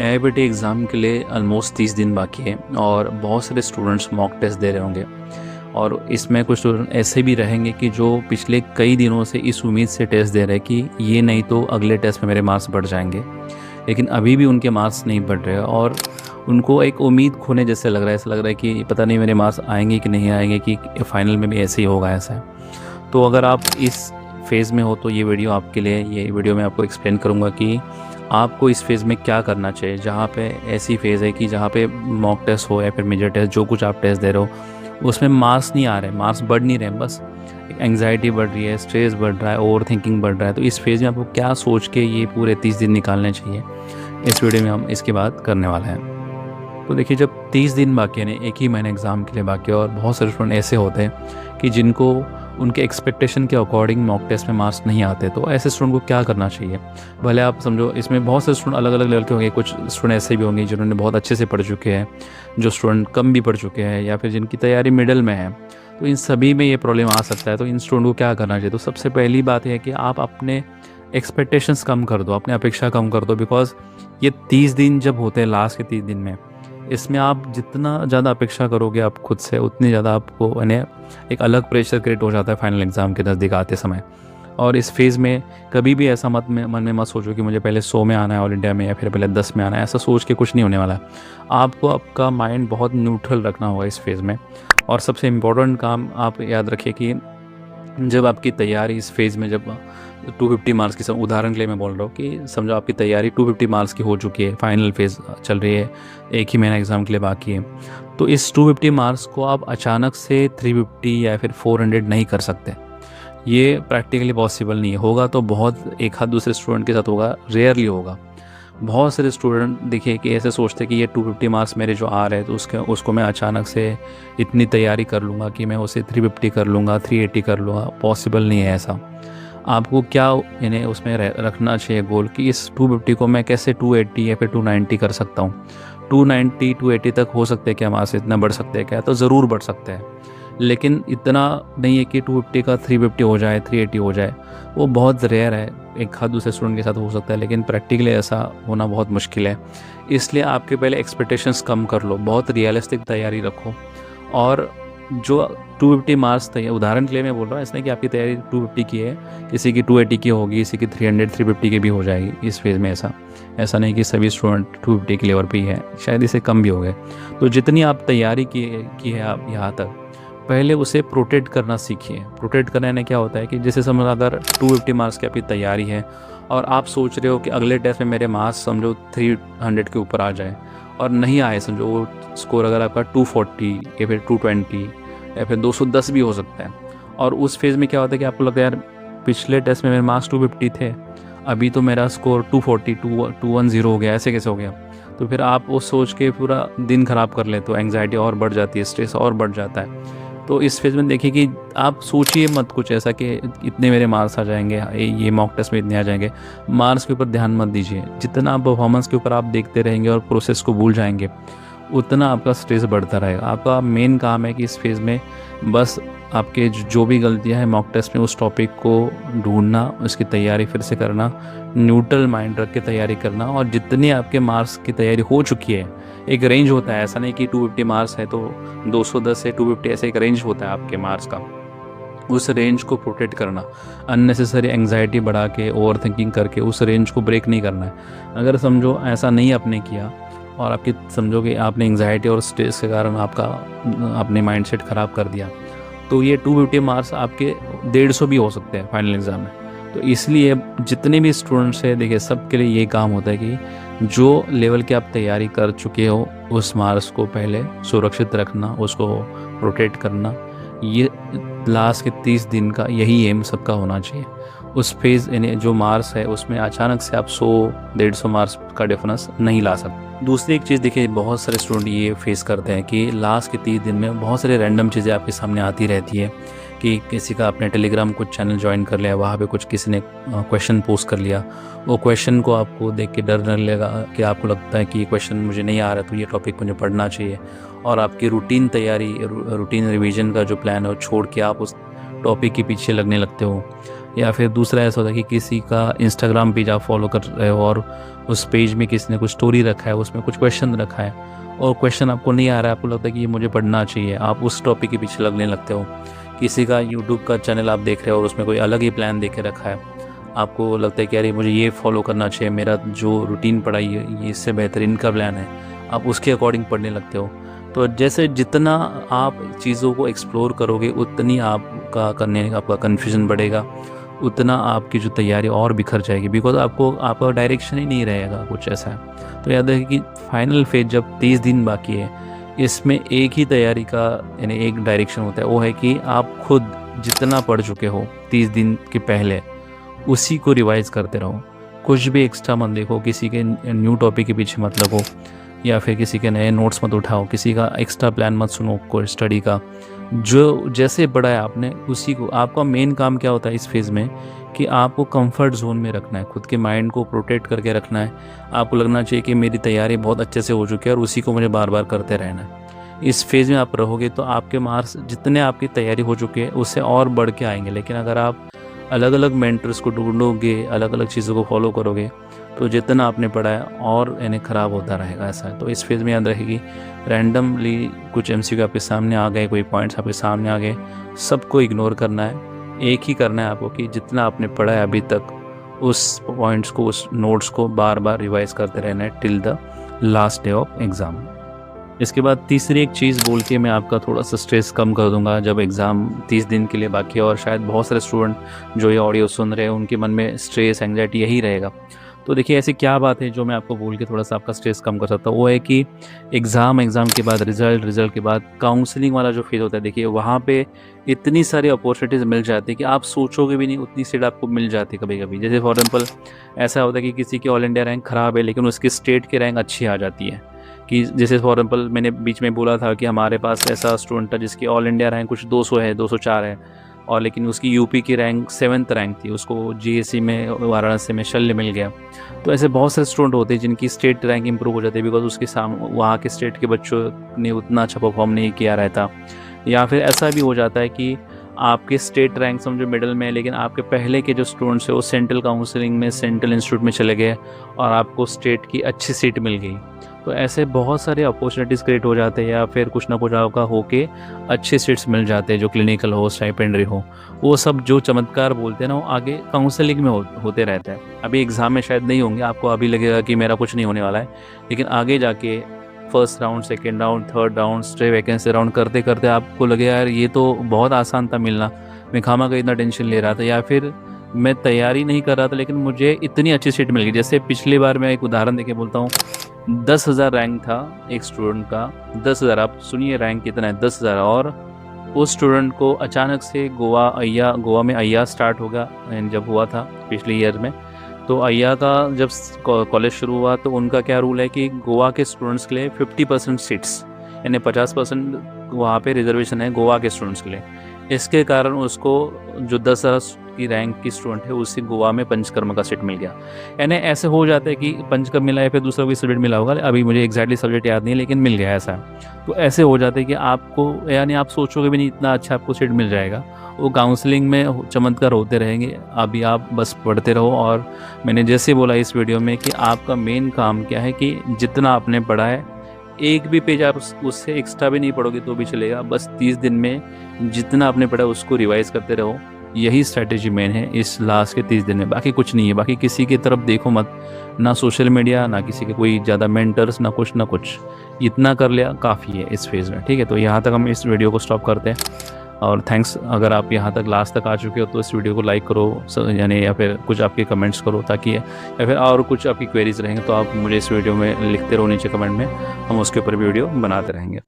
एआईबीटी exam के लिए almost 30 दिन बाकी है और बहुत सारे स्टूडेंट्स मॉक टेस्ट दे रहे होंगे। और इसमें कुछ स्टूडेंट ऐसे भी रहेंगे कि जो पिछले कई दिनों से इस उम्मीद से टेस्ट दे रहे हैं कि ये नहीं तो अगले टेस्ट में मेरे मार्क्स बढ़ जाएंगे, लेकिन अभी भी उनके मार्क्स नहीं बढ़ रहे और उनको एक उम्मीद खोने जैसे लग रहा है। ऐसा लग रहा है कि पता नहीं मेरे मार्क्स आएंगे कि नहीं आएंगे, कि फाइनल में भी ऐसे ही होगा ऐसा है। तो अगर आप इस फेज़ में हो तो ये वीडियो आपके लिए। ये वीडियो मैं आपको एक्सप्लेन करूँगा कि आपको इस फेज़ में क्या करना चाहिए। जहाँ पे ऐसी फेज़ है कि जहाँ पे मॉक टेस्ट हो या फिर मेजर टेस्ट, जो कुछ आप टेस्ट दे रहे हो उसमें मार्क्स नहीं आ रहे, मार्क्स बढ़ नहीं रहे हैं, बस एंग्जाइटी बढ़ रही है, स्ट्रेस बढ़ रहा है, ओवर थिंकिंग बढ़ रहा है। तो इस फेज़ में आपको क्या सोच के ये पूरे 30 दिन निकालने चाहिए, इस वीडियो में हम इसकी बात करने वाले हैं। तो देखिए, जब 30 दिन बाकी है, एक ही महीने एग्ज़ाम के लिए बाकी है और बहुत सारे स्टूडेंट ऐसे होते हैं कि जिनको उनके एक्सपेक्टेशन के अकॉर्डिंग मॉक टेस्ट में मार्क्स नहीं आते, तो ऐसे स्टूडेंट को क्या करना चाहिए। भले आप समझो इसमें बहुत से स्टूडेंट अलग अलग लेवल के होंगे। कुछ स्टूडेंट ऐसे भी होंगे जिन्होंने बहुत अच्छे से पढ़ चुके हैं, जो स्टूडेंट कम भी पढ़ चुके हैं, या फिर जिनकी तैयारी मिडल में है। तो इन सभी में ये प्रॉब्लम आ सकता है। तो इन स्टूडेंट को क्या करना चाहिए। तो सबसे पहली बात है कि आप अपने एक्सपेक्टेशंस कम कर दो, अपने अपेक्षा कम कर दो। बिकॉज ये 30 दिन जब होते हैं, लास्ट के 30 दिन में, इसमें आप जितना ज़्यादा अपेक्षा करोगे आप खुद से, उतनी ज़्यादा आपको एक अलग प्रेशर क्रिएट हो जाता है फाइनल एग्ज़ाम के नज़दीक आते समय। और इस फेज़ में कभी भी ऐसा मन में मत सोचो कि मुझे पहले 100 में आना है ऑल इंडिया में, या फिर पहले 10 में आना है। ऐसा सोच के कुछ नहीं होने वाला है। आपको आपका माइंड बहुत न्यूट्रल रखना होगा इस फेज़ में। और सबसे इम्पोर्टेंट काम आप याद रखिए कि जब आपकी तैयारी इस फेज़ में, जब 250 मार्क्स की, उदाहरण के लिए मैं बोल रहा हूँ कि समझो आपकी तैयारी 250 मार्क्स की हो चुकी है, फाइनल फेज़ चल रही है, एक ही महीना एग्ज़ाम के लिए बाकी है। तो इस 250 मार्क्स को आप अचानक से 350 या फिर 400 नहीं कर सकते। ये प्रैक्टिकली पॉसिबल नहीं है। होगा तो बहुत एक हाथ दूसरे स्टूडेंट के साथ होगा, रेयरली होगा। बहुत सारे स्टूडेंट देखिए कि ऐसे सोचते हैं कि ये 250 मार्क्स मेरे जो आ रहे हैं, तो उसको मैं अचानक से इतनी तैयारी कर लूँगा कि मैं उसे 350 कर लूँगा, 380 कर लूँगा। पॉसिबल नहीं है ऐसा। आपको क्या इन्हें उसमें रखना चाहिए गोल कि इस 250 को मैं कैसे 280 या फिर 290 कर सकता हूँ। 290 280 तक हो सकते हैं क्या मार्क्स, इतना बढ़ सकते हैं क्या? तो ज़रूर बढ़ सकते हैं, लेकिन इतना नहीं है कि 250 का 350 हो जाए, 380 हो जाए। वो बहुत रेयर है, एक हाथ दूसरे स्टूडेंट के साथ हो सकता है, लेकिन प्रैक्टिकली ऐसा होना बहुत मुश्किल है। इसलिए आपके पहले एक्सपेक्टेशंस कम कर लो, बहुत रियलिस्टिक तैयारी रखो। और जो 250 मार्क्स तैयार, उदाहरण के लिए मैं बोल रहा हूँ, ऐसा नहीं कि आपकी तैयारी 250 की है, किसी की 280 की होगी, किसी की 300 350 की भी हो जाएगी इस फेज़ में। ऐसा नहीं कि सभी स्टूडेंट 250 के लेवल पे ही है, शायद इससे कम भी हो गए। तो जितनी आप तैयारी की है आप यहाँ तक, पहले उसे प्रोटेक्ट करना सीखिए। प्रोटेक्ट करने में क्या होता है कि जैसे समझो अगर 250 मार्क्स की आपकी तैयारी है और आप सोच रहे हो कि अगले टेस्ट में मेरे मार्क्स समझो 300 के ऊपर आ जाए, और नहीं आए, समझो वो स्कोर अगर आपका 240 या फिर 220 या फिर 210 भी हो सकता है। और उस फेज़ में क्या होता है कि आपको लगता है यार पिछले टेस्ट में मेरे मार्क्स 250 थे, अभी तो मेरा स्कोर 240 210 हो गया, ऐसे कैसे हो गया। तो फिर आप वो सोच के पूरा दिन ख़राब कर लेते हो, एंग्जाइटी और बढ़ जाती है, स्ट्रेस और बढ़ जाता है। तो इस फेज़ में देखिए कि आप सोचिए मत कुछ ऐसा कि इतने मेरे मार्क्स आ जाएंगे, ये मॉक टेस्ट में इतने आ जाएंगे। मार्क्स के ऊपर ध्यान मत दीजिए। जितना परफॉर्मेंस के ऊपर आप देखते रहेंगे और प्रोसेस को भूल जाएंगे, उतना आपका स्ट्रेस बढ़ता रहेगा। आपका मेन काम है कि इस फेज़ में बस आपके जो भी गलतियां हैं मॉक टेस्ट में, उस टॉपिक को ढूंढना, उसकी तैयारी फिर से करना, न्यूट्रल माइंड रख के तैयारी करना। और जितनी आपके मार्क्स की तैयारी हो चुकी है, एक रेंज होता है, ऐसा नहीं कि 250 मार्क्स है तो 210 से 250, ऐसे एक रेंज होता है आपके मार्क्स का। उस रेंज को प्रोटेक्ट करना, अननेसेसरी एंग्जाइटी बढ़ा के, ओवर थिंकिंग करके उस रेंज को ब्रेक नहीं करना है। अगर समझो ऐसा नहीं आपने किया और आपकी समझो कि आपने एंग्जाइटी और स्ट्रेस के कारण आपने माइंडसेट ख़राब कर दिया, तो ये 250 मार्क्स आपके 150 भी हो सकते हैं फाइनल एग्ज़ाम में। तो इसलिए जितने भी स्टूडेंट्स हैं, देखिए सबके लिए ये काम होता है कि जो लेवल की आप तैयारी कर चुके हो, उस मार्क्स को पहले सुरक्षित रखना, उसको प्रोटेक्ट करना। ये लास्ट के 30 दिन का यही एम सबका होना चाहिए। उस फेज़ यानी जो मार्क्स है उसमें अचानक से आप 100 150 मार्क्स का डिफरेंस नहीं ला सकते। दूसरी एक चीज़ देखिए, बहुत सारे स्टूडेंट ये फेस करते हैं कि लास्ट के 30 दिन में बहुत सारे रैंडम चीज़ें आपके सामने आती रहती है कि किसी का आपने टेलीग्राम कुछ चैनल ज्वाइन कर लिया, वहाँ पे कुछ किसी ने क्वेश्चन पोस्ट कर लिया। वो क्वेश्चन को आपको देख के डर लगेगा कि आपको लगता है कि ये क्वेश्चन मुझे नहीं आ रहा, तो ये टॉपिक मुझे पढ़ना चाहिए। और आपकी रूटीन तैयारी, रूटीन रिवीजन का जो प्लान है वो छोड़ के आप उस टॉपिक के पीछे लगने लगते हो। या फिर दूसरा ऐसा होता है कि किसी का इंस्टाग्राम पेज आप फॉलो कर रहे हो और उस पेज में किसी ने कुछ स्टोरी रखा है, उसमें कुछ क्वेश्चन रखा है और क्वेश्चन आपको नहीं आ रहा है, आपको लगता है कि ये मुझे पढ़ना चाहिए, आप उस टॉपिक के पीछे लगने लगते हो। किसी का यूट्यूब का चैनल आप देख रहे हो और उसमें कोई अलग ही प्लान देके रखा है, आपको लगता है कि अरे मुझे ये फॉलो करना चाहिए, मेरा जो रूटीन पढ़ाई है ये इससे बेहतरीन का प्लान है, आप उसके अकॉर्डिंग पढ़ने लगते हो। तो जैसे जितना आप चीज़ों को एक्सप्लोर करोगे उतनी आपका करने का आपका कन्फ्यूजन बढ़ेगा, उतना आपकी जो तैयारी और बिखर जाएगी, बिकॉज आपको आपका डायरेक्शन ही नहीं रहेगा कुछ ऐसा है। तो याद रखिए कि फाइनल फेज जब 30 दिन बाकी है, इसमें एक ही तैयारी का यानी एक डायरेक्शन होता है, वो है कि आप खुद जितना पढ़ चुके हो 30 दिन के पहले उसी को रिवाइज करते रहो, कुछ भी एक्स्ट्रा मत देखो, किसी के न्यू टॉपिक के पीछे मत लगो या फिर किसी के नए नोट्स मत उठाओ, किसी का एक्स्ट्रा प्लान मत सुनो कोई स्टडी का। जो जैसे पढ़ा है आपने उसी को, आपका मेन काम क्या होता है इस फेज़ में कि आपको कंफर्ट जोन में रखना है, खुद के माइंड को प्रोटेक्ट करके रखना है। आपको लगना चाहिए कि मेरी तैयारी बहुत अच्छे से हो चुकी है और उसी को मुझे बार बार करते रहना है। इस फेज़ में आप रहोगे तो आपके मार्क्स जितने आपकी तैयारी हो चुकी है उससे और बढ़ के आएंगे। लेकिन अगर आप अलग अलग मेंटर्स को ढूंढोगे, अलग अलग चीज़ों को फॉलो करोगे, तो जितना आपने पढ़ा है और यानी ख़राब होता रहेगा, ऐसा है। तो इस फेज़ में याद रखेगी रैंडमली कुछ एमसीक्यू आपके सामने आ गए, कोई पॉइंट्स आपके सामने आ गए, सबको इग्नोर करना है। एक ही करना है आपको कि जितना आपने पढ़ा है अभी तक उस पॉइंट्स को, उस नोट्स को बार बार रिवाइज करते रहना है till the last day of exam. इसके बाद तीसरी एक चीज़ बोल के मैं आपका थोड़ा सा स्ट्रेस कम कर दूंगा। जब एग्ज़ाम 30 दिन के लिए बाकी है और शायद बहुत सारे स्टूडेंट जो ये ऑडियो सुन रहे हैं उनके मन में स्ट्रेस एंग्जाइटी यही रहेगा। तो देखिए ऐसी क्या बात है जो मैं आपको बोल के थोड़ा सा आपका स्ट्रेस कम कर सकता हूँ, वो है कि एग्ज़ाम के बाद रिज़ल्ट के बाद काउंसलिंग वाला जो फेज़ होता है, देखिए वहाँ पे इतनी सारी अपॉर्चुनिटीज़ मिल जाती है कि आप सोचोगे भी नहीं उतनी सीट आपको मिल जाती है कभी कभी। जैसे फॉर एग्जाम्पल ऐसा होता है कि किसी की ऑल इंडिया रैंक ख़राब है लेकिन उसकी स्टेट की रैंक अच्छी आ जाती है। कि जैसे फॉर एग्जाम्पल मैंने बीच में बोला था कि हमारे पास ऐसा स्टूडेंट था जिसकी ऑल इंडिया रैंक कुछ 200 है, 204 है, और लेकिन उसकी यूपी की रैंक 7th रैंक थी, उसको जीएससी में वाराणसी में शल्य मिल गया। तो ऐसे बहुत सारे स्टूडेंट होते हैं जिनकी स्टेट रैंक इंप्रूव हो जाती है बिकॉज उसके सामने वहाँ के स्टेट के बच्चों ने उतना अच्छा परफॉर्म नहीं किया रहता। या फिर ऐसा भी हो जाता है कि आपके स्टेट रैंक समझो मिडल में है लेकिन आपके पहले के जो स्टूडेंट्स हैं वो सेंट्रल काउंसलिंग में सेंट्रल इंस्टीट्यूट में चले गए और आपको स्टेट की अच्छी सीट मिल गई। तो ऐसे बहुत सारे अपॉर्चुनिटीज़ क्रिएट हो जाते हैं या फिर कुछ ना कुछ आपका होके अच्छे सीट्स मिल जाते हैं जो क्लिनिकल हो, स्टाइपेंडरी हो। वो सब जो चमत्कार बोलते हैं ना वो आगे काउंसलिंग में होते रहते हैं। अभी एग्ज़ाम में शायद नहीं होंगे, आपको अभी लगेगा कि मेरा कुछ नहीं होने वाला है, लेकिन आगे जाके first round, second round, third round, stay vacancy round करते करते आपको लगेगा यार ये तो बहुत आसान था मिलना, मैं खामा का इतना टेंशन ले रहा था, या फिर मैं तैयारी नहीं कर रहा था लेकिन मुझे इतनी अच्छी सीट मिल गई। जैसे पिछली बार मैं एक उदाहरण देके बोलता हूँ, 10,000 रैंक था एक स्टूडेंट का, 10,000, आप सुनिए रैंक कितना है, 10,000। और उस स्टूडेंट को अचानक से गोवा में अय्या स्टार्ट होगा जब हुआ था पिछले ईयर में, तो अय्या का जब कॉलेज शुरू हुआ तो उनका क्या रूल है कि गोवा के स्टूडेंट्स के लिए 50% सीट्स यानी 50% वहाँ पे रिजर्वेशन है गोवा के स्टूडेंट्स के लिए। इसके कारण उसको जो 10,000 की रैंक की स्टूडेंट है उससे गोवा में पंचकर्म का सीट मिल गया। यानी ऐसे हो जाता है कि पंचकर्म मिला है फिर दूसरा कोई सब्जेक्ट मिला होगा, अभी मुझे एग्जैक्टली सब्जेक्ट याद नहीं लेकिन मिल गया ऐसा। तो ऐसे हो जाता है कि आपको यानी आप सोचोगे भी नहीं इतना अच्छा आपको सीट मिल जाएगा। वो काउंसलिंग में चमत्कार होते रहेंगे, अभी आप बस पढ़ते रहो। और मैंने जैसे बोला इस वीडियो में कि आपका मेन काम क्या है कि जितना आपने पढ़ा है एक भी पेज आप उससे एक्स्ट्रा भी नहीं पढ़ोगे तो भी चलेगा, बस 30 दिन में जितना आपने पढ़ा उसको रिवाइज करते रहो। यही स्ट्रैटेजी मेन है इस लास्ट के 30 दिन में, बाकी कुछ नहीं है। बाकी किसी की तरफ देखो मत, ना सोशल मीडिया, ना किसी के कोई ज़्यादा मेंटर्स, ना कुछ। इतना कर लिया काफ़ी है इस फेज़ में, ठीक है। तो यहाँ तक हम इस वीडियो को स्टॉप करते हैं और थैंक्स। अगर आप यहाँ तक लास्ट तक आ चुके हो तो इस वीडियो को लाइक करो यानी, या फिर कुछ आपके कमेंट्स करो ताकि, या फिर और कुछ आपकी क्वेरीज रहेंगे तो आप मुझे इस वीडियो में लिखते रहो नीचे कमेंट में, हम उसके ऊपर वीडियो बनाते रहेंगे।